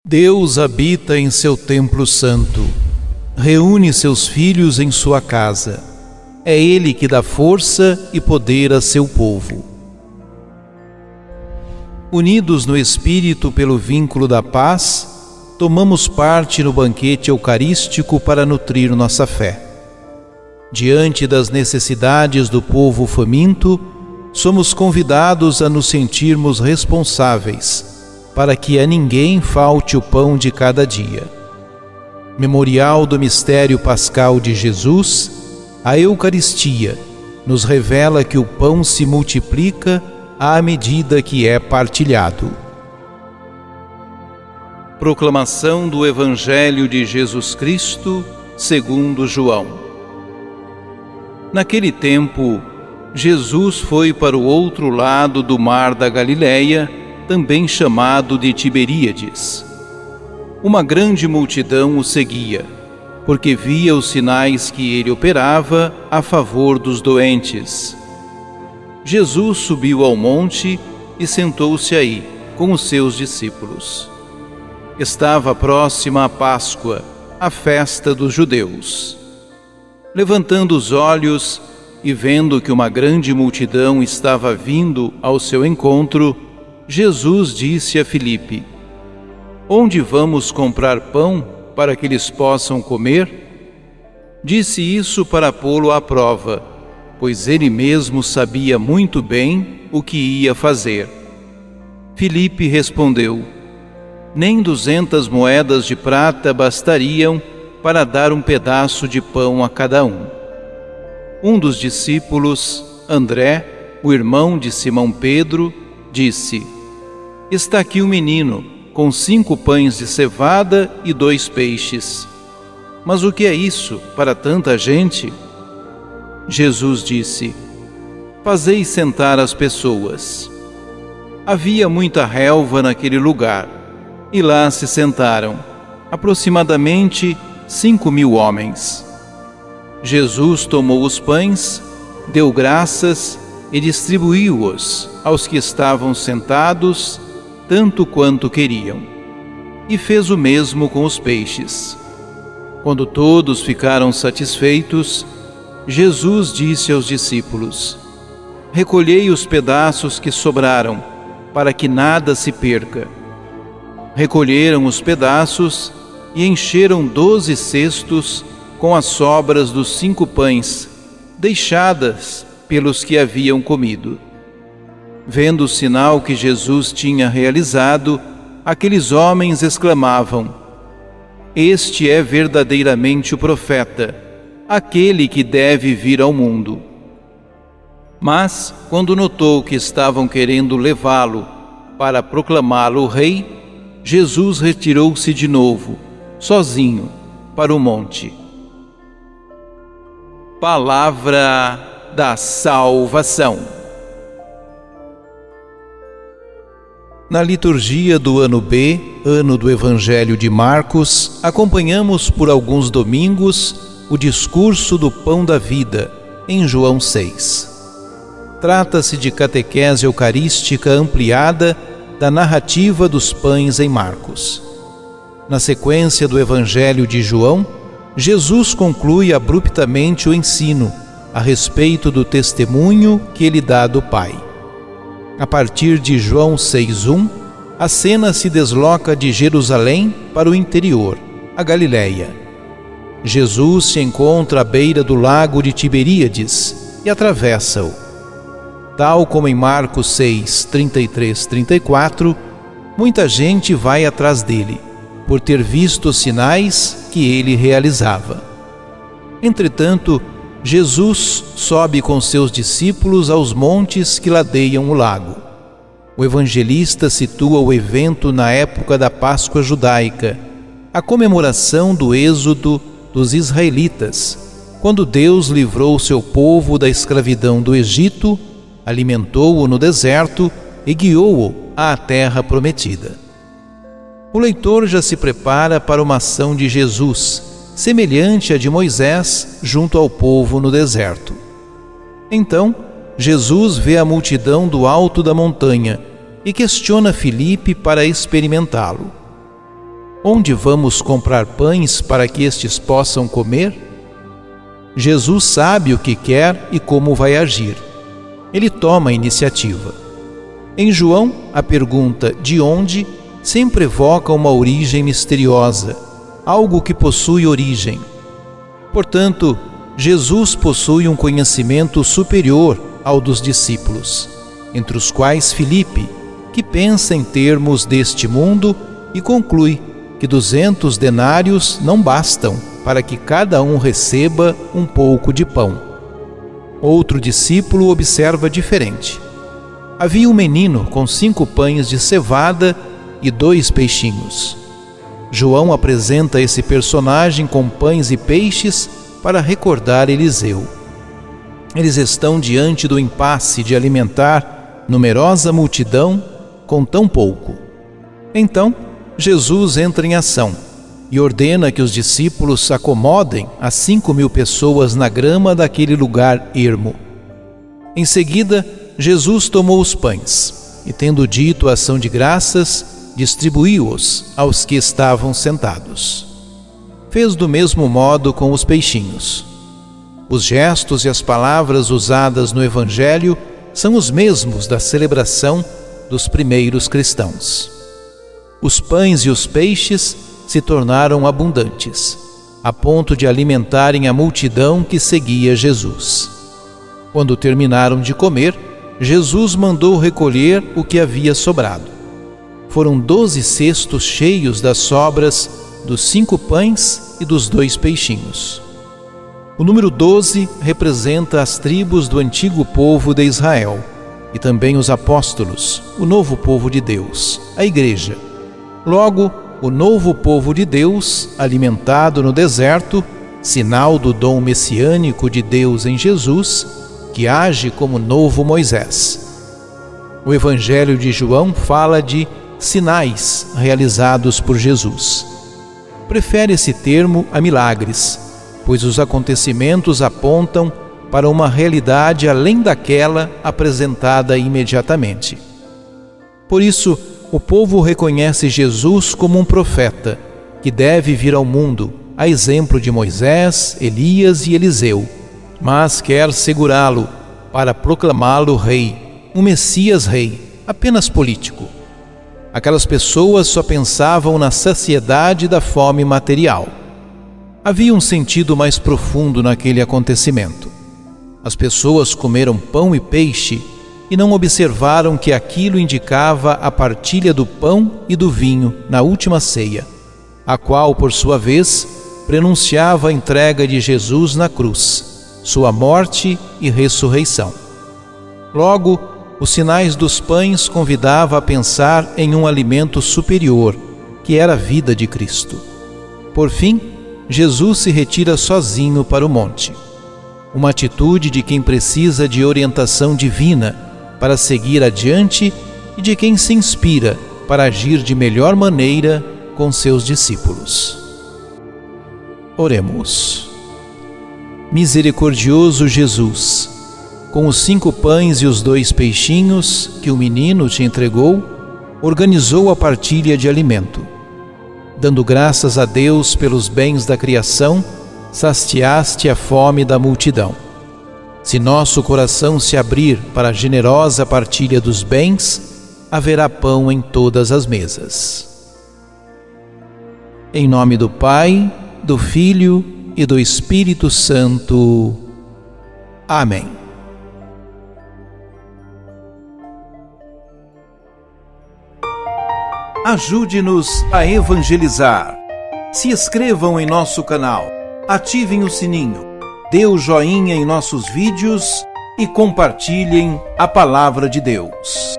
Deus habita em seu templo santo, reúne seus filhos em sua casa. É Ele que dá força e poder a seu povo. Unidos no Espírito pelo vínculo da paz, tomamos parte no banquete eucarístico para nutrir nossa fé. Diante das necessidades do povo faminto, somos convidados a nos sentirmos responsáveis, para que a ninguém falte o pão de cada dia. Memorial do mistério pascal de Jesus, a Eucaristia nos revela que o pão se multiplica à medida que é partilhado. Proclamação do Evangelho de Jesus Cristo, segundo João. Naquele tempo, Jesus foi para o outro lado do mar da Galileia, também chamado de Tiberíades. Uma grande multidão o seguia, porque via os sinais que ele operava a favor dos doentes. Jesus subiu ao monte e sentou-se aí, com os seus discípulos. Estava próxima a Páscoa, a festa dos judeus. Levantando os olhos e vendo que uma grande multidão estava vindo ao seu encontro, Jesus disse a Filipe: "Onde vamos comprar pão para que eles possam comer?" Disse isso para pô-lo à prova, pois ele mesmo sabia muito bem o que ia fazer. Filipe respondeu: "Nem 200 moedas de prata bastariam para dar um pedaço de pão a cada um." Um dos discípulos, André, o irmão de Simão Pedro, disse: "Está aqui um menino, com 5 pães de cevada e 2 peixes. Mas o que é isso para tanta gente?" Jesus disse: "Fazei sentar as pessoas." Havia muita relva naquele lugar, e lá se sentaram, aproximadamente 5.000 homens. Jesus tomou os pães, deu graças e distribuiu-os aos que estavam sentados, tanto quanto queriam, e fez o mesmo com os peixes. Quando todos ficaram satisfeitos, Jesus disse aos discípulos: "Recolhei os pedaços que sobraram, para que nada se perca." Recolheram os pedaços e encheram 12 cestos com as sobras dos 5 pães, deixadas pelos que haviam comido. Vendo o sinal que Jesus tinha realizado, aqueles homens exclamavam: "Este é verdadeiramente o profeta, aquele que deve vir ao mundo." Mas, quando notou que estavam querendo levá-lo para proclamá-lo rei, Jesus retirou-se de novo, sozinho, para o monte. Palavra da salvação. Na liturgia do ano B, ano do Evangelho de Marcos, acompanhamos por alguns domingos o discurso do Pão da Vida, em João 6. Trata-se de catequese eucarística ampliada da narrativa dos pães em Marcos. Na sequência do Evangelho de João, Jesus conclui abruptamente o ensino a respeito do testemunho que ele dá do Pai. A partir de João 6:1, a cena se desloca de Jerusalém para o interior, a Galileia. Jesus se encontra à beira do lago de Tiberíades e atravessa-o. Tal como em Marcos 6:33-34, muita gente vai atrás dele, por ter visto os sinais que ele realizava. Entretanto, Jesus sobe com seus discípulos aos montes que ladeiam o lago. O evangelista situa o evento na época da Páscoa judaica, a comemoração do êxodo dos israelitas, quando Deus livrou seu povo da escravidão do Egito, alimentou-o no deserto e guiou-o à terra prometida. O leitor já se prepara para uma ação de Jesus, semelhante à de Moisés junto ao povo no deserto. Então, Jesus vê a multidão do alto da montanha e questiona Filipe para experimentá-lo. Onde vamos comprar pães para que estes possam comer? Jesus sabe o que quer e como vai agir. Ele toma a iniciativa. Em João, a pergunta "de onde?" sempre evoca uma origem misteriosa, algo que possui origem. Portanto, Jesus possui um conhecimento superior ao dos discípulos, entre os quais Filipe, que pensa em termos deste mundo e conclui que 200 denários não bastam para que cada um receba um pouco de pão. Outro discípulo observa diferente. Havia um menino com 5 pães de cevada e 2 peixinhos. João apresenta esse personagem com pães e peixes para recordar Eliseu. Eles estão diante do impasse de alimentar numerosa multidão com tão pouco. Então, Jesus entra em ação e ordena que os discípulos acomodem as 5.000 pessoas na grama daquele lugar ermo. Em seguida, Jesus tomou os pães e, tendo dito a ação de graças, distribuiu-os aos que estavam sentados. Fez do mesmo modo com os peixinhos. Os gestos e as palavras usadas no Evangelho são os mesmos da celebração dos primeiros cristãos. Os pães e os peixes se tornaram abundantes, a ponto de alimentarem a multidão que seguia Jesus. Quando terminaram de comer, Jesus mandou recolher o que havia sobrado. Foram 12 cestos cheios das sobras dos 5 pães e dos 2 peixinhos. O número 12 representa as tribos do antigo povo de Israel e também os apóstolos, o novo povo de Deus, a Igreja. Logo, o novo povo de Deus, alimentado no deserto, sinal do dom messiânico de Deus em Jesus, que age como novo Moisés. O Evangelho de João fala de sinais realizados por Jesus. Prefere esse termo a milagres, pois os acontecimentos apontam para uma realidade além daquela apresentada imediatamente. Por isso, o povo reconhece Jesus como um profeta, que deve vir ao mundo, a exemplo de Moisés, Elias e Eliseu, mas quer segurá-lo para proclamá-lo rei, um Messias rei, apenas político. Aquelas pessoas só pensavam na saciedade da fome material. Havia um sentido mais profundo naquele acontecimento. As pessoas comeram pão e peixe e não observaram que aquilo indicava a partilha do pão e do vinho na última ceia, a qual, por sua vez, prenunciava a entrega de Jesus na cruz, sua morte e ressurreição. Logo, os sinais dos pães convidavam a pensar em um alimento superior, que era a vida de Cristo. Por fim, Jesus se retira sozinho para o monte. Uma atitude de quem precisa de orientação divina para seguir adiante e de quem se inspira para agir de melhor maneira com seus discípulos. Oremos. Misericordioso Jesus, com os 5 pães e os 2 peixinhos que o menino te entregou, organizou a partilha de alimento. Dando graças a Deus pelos bens da criação, saciaste a fome da multidão. Se nosso coração se abrir para a generosa partilha dos bens, haverá pão em todas as mesas. Em nome do Pai, do Filho e do Espírito Santo. Amém. Ajude-nos a evangelizar. Se inscrevam em nosso canal, ativem o sininho, dê o joinha em nossos vídeos e compartilhem a palavra de Deus.